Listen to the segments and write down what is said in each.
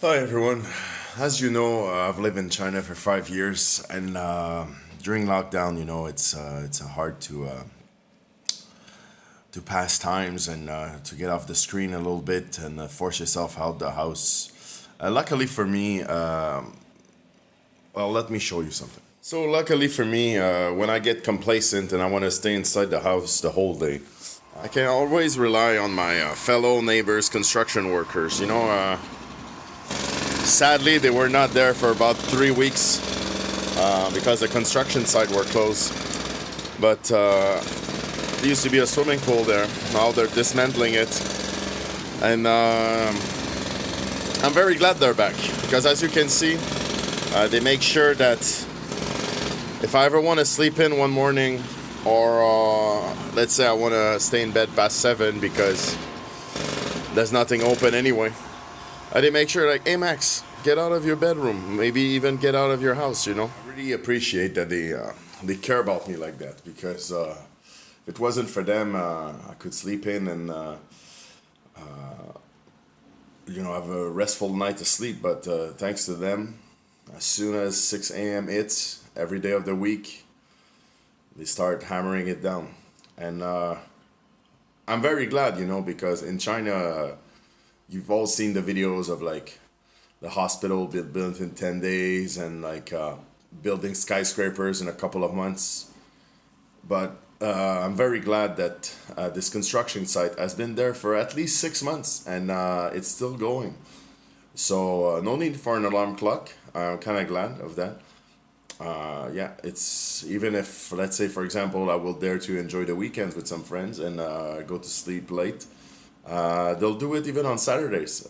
Hi everyone. As you know, I've lived in China for 5 years, and during lockdown, it's hard to pass times and to get off the screen a little bit and force yourself out the house. Luckily for me, well, let me show you something. So luckily for me, when I get complacent and I want to stay inside the house the whole day, I can always rely on my fellow neighbors, construction workers. Sadly, they were not there for about 3 weeks because the construction site were closed. But there used to be a swimming pool there. Now they're dismantling it. And I'm very glad they're back because, as you can see, they make sure that if I ever want to sleep in one morning, or let's say I want to stay in bed past 7 because there's nothing open anyway, they make sure, like, hey Max, get out of your bedroom, maybe even get out of your house. I really appreciate that they care about me like that, because if it wasn't for them, I could sleep in and have a restful night to sleep. But thanks to them, as soon as 6 a.m. hits every day of the week, they start hammering it down. And I'm very glad, because in China, you've all seen the videos of, like, the hospital built in 10 days and, like, building skyscrapers in a couple of months. But I'm very glad that this construction site has been there for at least 6 months, and it's still going. So no need for an alarm clock. I'm kind of glad of that. It's, even if, let's say, for example, I will dare to enjoy the weekends with some friends and go to sleep late, they'll do it even on Saturdays.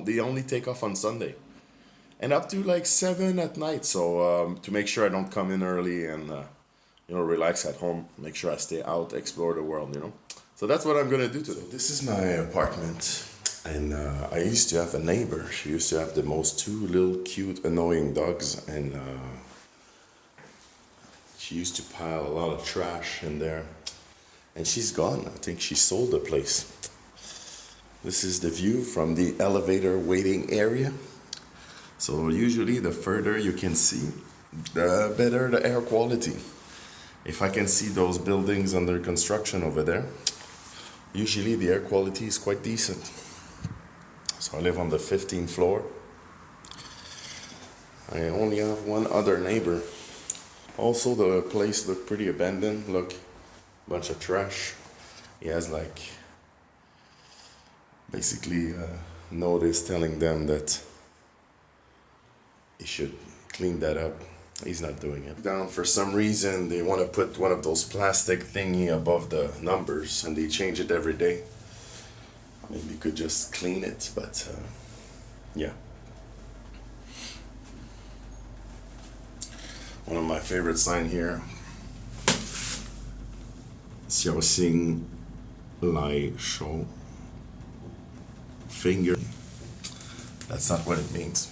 They only take off on Sunday and up to like 7 at night. So to make sure I don't come in early and relax at home, make sure I stay out, explore the world. So that's what I'm gonna do today. So this is my apartment, and I used to have a neighbor. She used to have the most two little cute annoying dogs, and she used to pile a lot of trash in there. And she's gone. I think she sold the place. This is the view from the elevator waiting area. So usually the further you can see, the better the air quality. If I can see those buildings under construction over there, usually the air quality is quite decent. So I live on the 15th floor. I only have one other neighbor. Also, the place looked pretty abandoned. Look, bunch of trash. He has, like, basically notice telling them that he should clean that up. He's not doing it. Down, for some reason, they want to put one of those plastic thingy above the numbers, and they change it every day. Maybe you could just clean it, but yeah. One of my favorite signs here, 小心来手 finger. That's not what it means.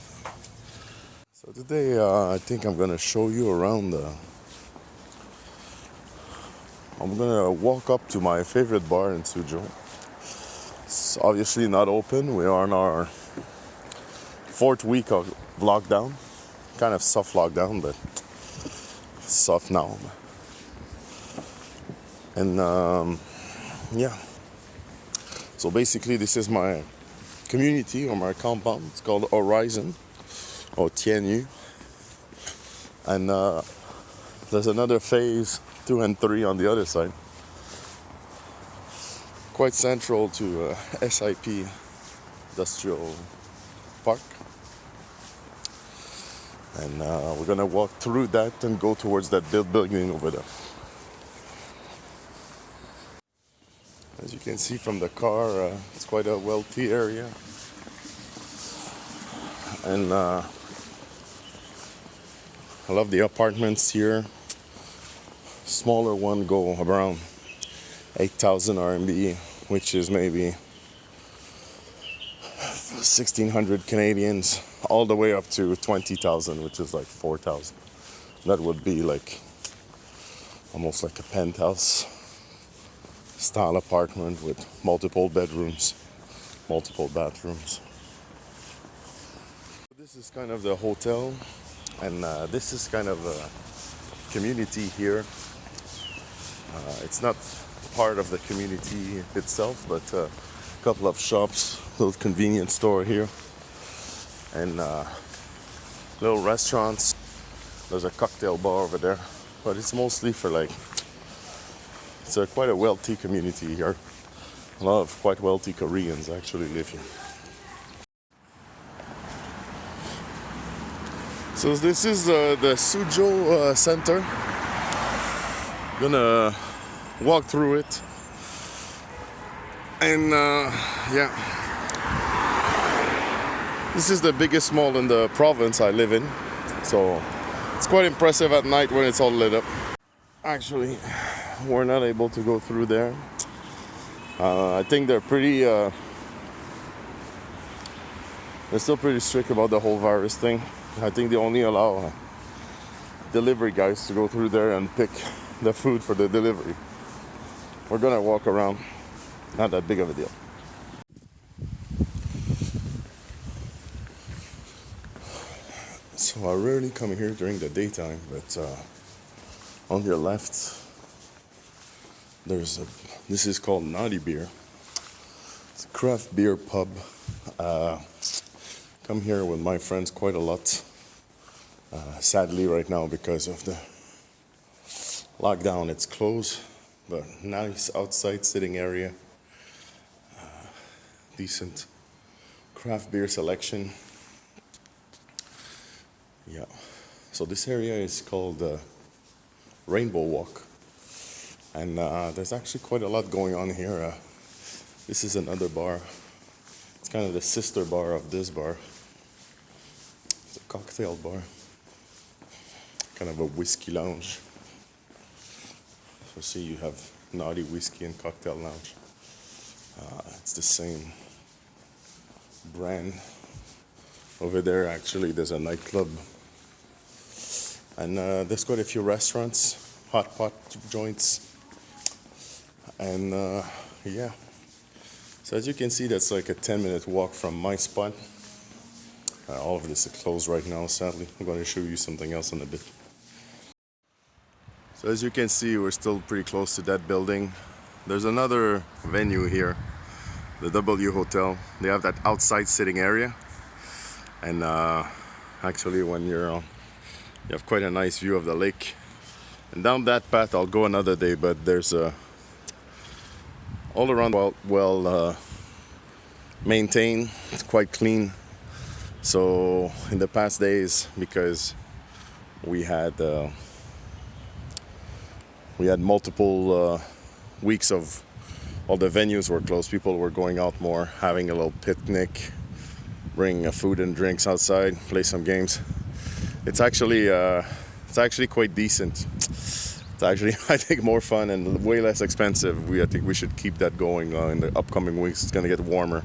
So today I think I'm gonna show you around I'm gonna walk up to my favorite bar in Suzhou. It's obviously not open. We are on our 4th week of lockdown. Kind of soft lockdown, but soft now. And so basically this is my community, or my compound. It's called Horizon, or Tianyu. And there's another phase 2 and 3 on the other side. Quite central to SIP Industrial Park. And we're gonna walk through that and go towards that building over there. As you can see from the car, it's quite a wealthy area. And I love the apartments here. Smaller one go around 8,000 RMB, which is maybe 1,600 Canadians, all the way up to 20,000, which is like 4,000. That would be like almost like a penthouse style apartment with multiple bedrooms, multiple bathrooms. This is kind of the hotel, and this is kind of a community here. It's not part of the community itself, but a couple of shops, little convenience store here, and little restaurants. There's a cocktail bar over there, but it's mostly for like, it's quite a wealthy community here. A lot of quite wealthy Koreans actually live here. So this is the Suzhou Center. Gonna walk through it, and yeah, this is the biggest mall in the province I live in, so it's quite impressive at night when it's all lit up. Actually, we're not able to go through there. I think they're still pretty strict about the whole virus thing. I think they only allow delivery guys to go through there and pick the food for the delivery. We're gonna walk around, not that big of a deal. So I rarely come here during the daytime, but on your left, this is called Naughty Beer. It's a craft beer pub. Come here with my friends quite a lot. Sadly right now because of the lockdown it's closed, but nice outside sitting area, decent craft beer selection. Yeah, so this area is called Rainbow Walk, and there's actually quite a lot going on here. This is another bar. It's kind of the sister bar of this bar. It's a cocktail bar, kind of a whiskey lounge. So see, you have Naughty Whiskey and Cocktail Lounge. It's the same brand. Over there, actually, there's a nightclub. And there's quite a few restaurants, hot pot joints. And yeah. So as you can see, that's like a 10-minute walk from my spot. All of this is closed right now, sadly. I'm going to show you something else in a bit. So as you can see, we're still pretty close to that building. There's another venue here, the W Hotel. They have that outside sitting area. And actually when you're on, you have quite a nice view of the lake. And down that path I'll go another day, but there's all around well maintained. It's quite clean. So in the past days, because we had multiple weeks of all the venues were closed, people were going out more, having a little picnic, bring food and drinks outside, play some games. It's actually quite decent. It's actually, I think, more fun and way less expensive. I think we should keep that going in the upcoming weeks. It's gonna get warmer.